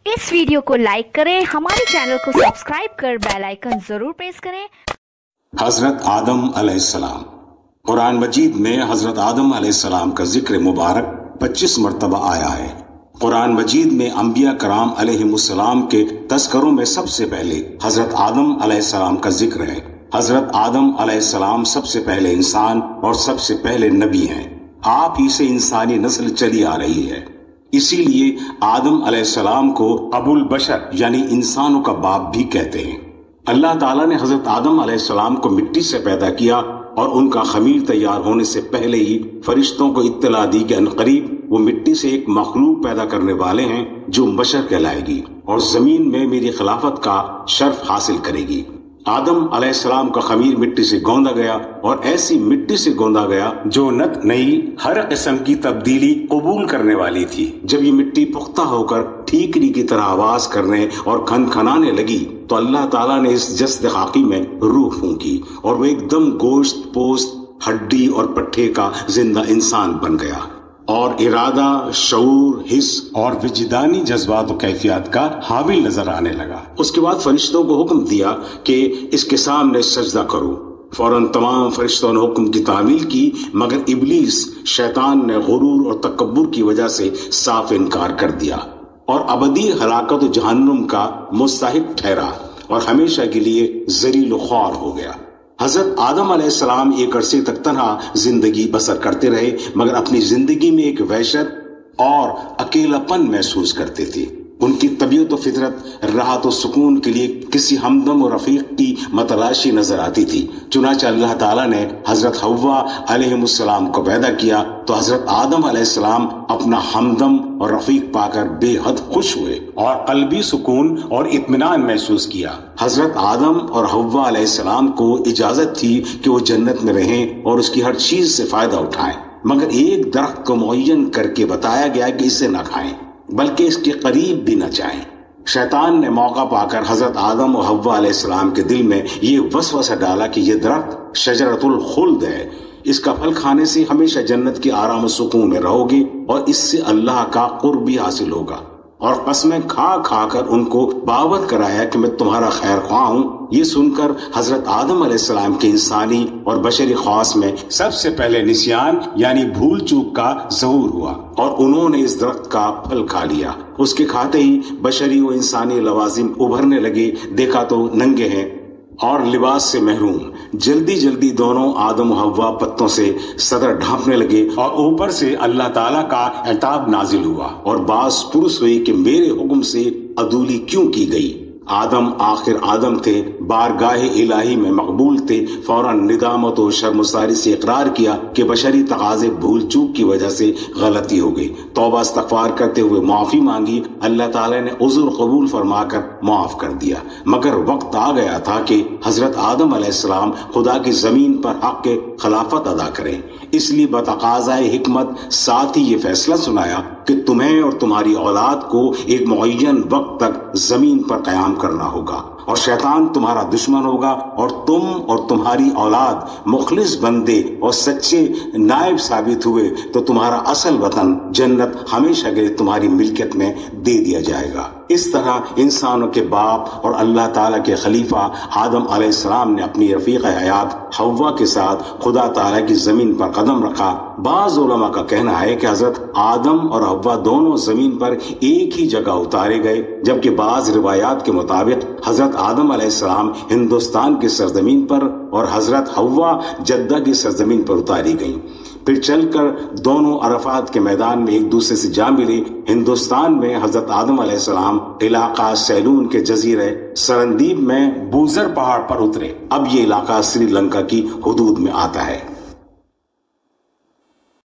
इस वीडियो को लाइक करें, हमारे चैनल को सब्सक्राइब कर बेल आइकन जरूर प्रेस करें। हजरत आदम अलैहिस्सलाम। कुरान मजीद में हजरत आदम अलैहिस्सलाम का जिक्र मुबारक 25 मरतबा आया है। कुरान मजीद में अंबिया कराम अलैहिमुस्सलाम के तस्करों में सबसे पहले हजरत आदम अलैहिस्सलाम का जिक्र है। हजरत आदम अलैहिस्सलाम सबसे पहले इंसान और सबसे पहले नबी हैं। आप ही से इंसानी नस्ल चली आ रही है, इसीलिए आदम अलैहिस्सलाम को अबुल बशर यानी इंसानों का बाप भी कहते हैं। अल्लाह ताला ने हजरत आदम अलैहिस्सलाम को मिट्टी से पैदा किया और उनका खमीर तैयार होने से पहले ही फरिश्तों को इत्तला दी कि अनकरीब वो मिट्टी से एक मखलूक पैदा करने वाले हैं जो बशर कहलाएगी और जमीन में मेरी खिलाफत का शर्फ हासिल करेगी। आदम अलैहिस्सलाम का खमीर मिट्टी से गौंदा गया और ऐसी मिट्टी से गौंदा गया जो नत नई हर किस्म की तब्दीली कबूल करने वाली थी। जब ये मिट्टी पुख्ता होकर ठीकरी की तरह आवाज करने और खनखनाने लगी तो अल्लाह ताला ने इस जस्द खाकी में रूह फूंकी और वो एकदम गोश्त पोस्त हड्डी और पट्टे का जिंदा इंसान बन गया और इरादा, शऊर, हिस्स और विजदानी जज्बात और कैफियत का हामिल नजर आने लगा। उसके बाद फरिश्तों को हुक्म दिया कि इसके सामने सजदा करो। फौरन तमाम फरिश्तों ने हुक्म की तामील की, मगर इब्लीस शैतान ने गुरूर और तकब्बुर की वजह से साफ इनकार कर दिया और अबदी हलाकत जहन्नुम का मुस्तहिक ठहरा और हमेशा के लिए ज़लील ख्वार हो गया। हजरत आदम अलैहिस्सलाम एक अरसे तक तन्हा जिंदगी बसर करते रहे, मगर अपनी जिंदगी में एक वहशत और अकेलापन महसूस करते थे। उनकी तबीयत और फितरत राहत और सुकून के लिए किसी हमदम और रफीक की मतलाशी नजर आती थी। चुनांचे अल्लाह ताला ने हजरत हव्वा अलैहिमुस्सलाम को पैदा किया तो हजरत आदम अलैहिस्सलाम अपना हमदम और रफीक पाकर बेहद खुश हुए और कल्बी सुकून और इत्मीनान महसूस किया। हजरत आदम और हव्वा अलैहिस्सलाम को इजाजत थी कि वो जन्नत में रहें और उसकी हर चीज से फायदा उठाएं, मगर एक दरख्त को मुअय्यन करके बताया गया कि इसे न खाएं बल्कि इसके करीब भी न जाएं। शैतान ने मौका पाकर हजरत आदम और हव्वा अलैहिस्सलाम के दिल में ये वसवसा डाला कि ये दरख्त शजरतुल खुल्द है, इसका फल खाने से हमेशा जन्नत के आराम और सुकून में रहोगे और इससे अल्लाह का कुर्ब भी हासिल होगा। और कसमें खा खा कर उनको बावत कराया कि मैं तुम्हारा खैर ख्वाह हूँ। ये सुनकर हजरत आदम अलैहिस्सलाम के इंसानी और बशरी ख्वास में सबसे पहले निस्यान यानी भूल चूक का ज़हूर हुआ और उन्होंने इस दरख्त का फल खा लिया। उसके खाते ही बशरी व इंसानी लवाजिम उभरने लगे। देखा तो नंगे हैं और लिबास से महरूम। जल्दी जल्दी दोनों आदम हव्वा पत्तों से सदर ढांपने लगे और ऊपर से अल्लाह ताला का इताब नाजिल हुआ और बास पुरुष हुई कि मेरे हुक्म से अदूली क्यों की गई। आदम आखिर आदम थे, बारगाह इलाही में मकबूल थे। फौरन निदामत और शर्मसारी से इकरार किया कि बशरी तकाज़े भूल चूक की वजह से गलती हो गई। तौबा इस्तग़फ़ार करते हुए माफ़ी मांगी। अल्लाह ताला ने उज़्र कबूल फरमाकर माफ़ कर दिया, मगर वक्त आ गया था कि हजरत आदम अलैहिस्सलाम खुदा की ज़मीन पर हक़ के खिलाफत अदा करें। इसलिए बतक़ाज़ाए हिकमत साथ ही ये फैसला सुनाया कि तुम्हें और तुम्हारी औलाद को एक मुअय्यन वक्त तक जमीन पर कयाम करना होगा और शैतान तुम्हारा दुश्मन होगा और तुम और तुम्हारी औलाद मुखलिस बंदे और सच्चे नायब साबित हुए तो तुम्हारा असल वतन जन्नत हमेशा के लिए तुम्हारी मिल्कियत में दे दिया जाएगा। इस तरह इंसानों के बाप और अल्लाह ताला के खलीफा आदम अलैहिस्सलाम ने अपनी रफीक हयात हव्वा के साथ खुदा ताला की जमीन पर कदम रखा। बाज़ उलमा का कहना है कि हजरत आदम और हव्वा दोनों जमीन पर एक ही जगह उतारे गए, जबकि बाज़ रिवायात के मुताबिक हजरत आदम अलैहिस्सलाम हिंदुस्तान की सरजमीन पर और हजरत हव्वा जद्दा की सरजमीन पर उतारी गईं। फिर चलकर दोनों अरफात के मैदान में एक दूसरे से जा मिले। हिंदुस्तान में हजरत आदम अलैहिस्सलाम इलाका सैलून के जजीरे सरंदीब में बूजर पहाड़ पर उतरे। अब ये इलाका श्रीलंका की हुदूद में आता है।